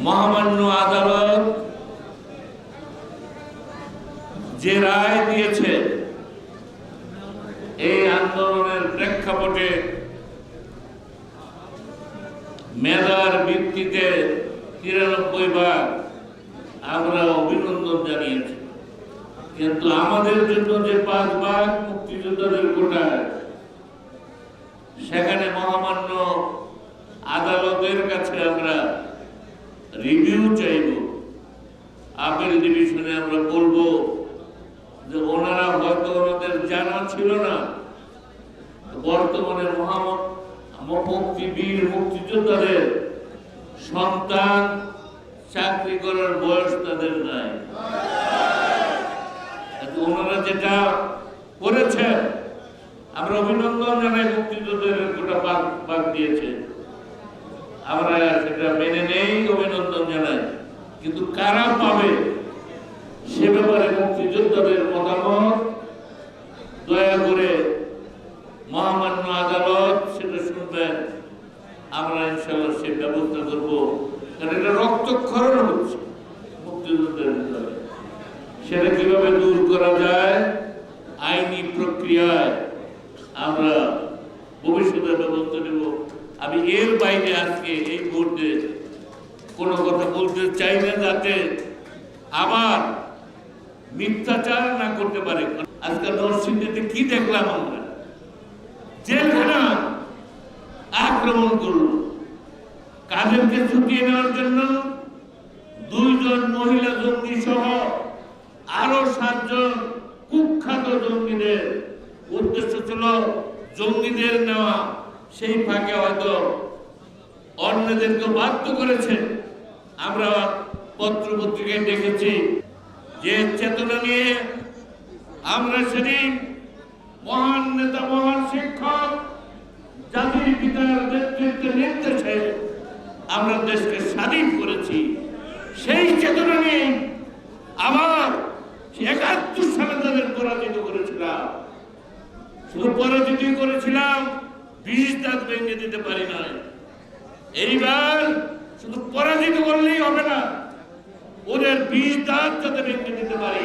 মহামান্য আদালত যে রায় দিয়েছে, এই আন্দোলনের প্রেক্ষাপটে মেধার ভিত্তিতে 93 বার আমরা অভিনন্দন জানিয়েছি, কিন্তু আমাদের জন্য যে 5 ভাগ মুক্তিযোদ্ধাদের কোটায়, সেখানে মহামান্য আদালতের কাছে আমরা রিভিউ চাইব। আপিল ডিভিশনে আমরা বলবো যে ওনারা হয়তো ওনাদের জানা ছিল না বর্তমানে বীর মুক্তিযোদ্ধাদের সন্তান চাকরি করার বয়স তাদের নাই। ওনারা যেটা করেছে আমরা অভিনন্দন জানাই, মুক্তিযোদ্ধাদের গোটা ভাগ দিয়েছে, আমরা সেটা মেনে নেই, অভিনন্দন জানাই, কিন্তু কারা পাবে সে ব্যাপারে মুক্তিযোদ্ধাদের মতামত দয়া করে মহামান্য আদালত সেটা শুনবেন, আমরা ইনশাআল্লাহ সে ব্যবস্থা করব। কারণ এটা রক্তক্ষরণ হচ্ছে মুক্তিযুদ্ধের ভিতরে, সেটা কিভাবে দূর করা যায় আইনি প্রক্রিয়ায় আমরা ভবিষ্যতে ব্যবস্থা নেব। আমি এর বাইরে আজকে এই মুহূর্তে কোনো কথা বলতে চাই না, যাতে আবার মিথ্যাচার না করতে পারে। আজকাল নরসিংদীতে কি দেখলাম আমরা, জেলখানা আক্রমণ করলো, কাদেরকে ছুটিয়ে নেওয়ার জন্য 2 জন মহিলা জঙ্গি সহ আরো 7 জন কুখ্যাত জঙ্গিদের উদ্দেশ্য ছিল জঙ্গিদের নেওয়া। সেই ফাঁকে হয়তো অন্যদেরকে বাধ্য করেছে। আমরা পত্র পত্রিকায় দেখেছি যে চেতনা নিয়ে আমরা সেদিন মহান নেতা, মহান শিক্ষক, জাতির পিতার নেতৃত্বের নির্দেশে আমরা দেশকে স্বাধীন করেছি। সেই চেতনা নিয়ে আবার 71 সালে তাদের পরাজিত করেছিলাম। শুধু পরাজিতই করেছিলাম, 20 দাঁত ভেঙে দিতে পারি নাই। এইবার শুধু পরাজিত করলেই হবে না, ওদের 20 দাঁত যাতে ভেঙে দিতে পারি।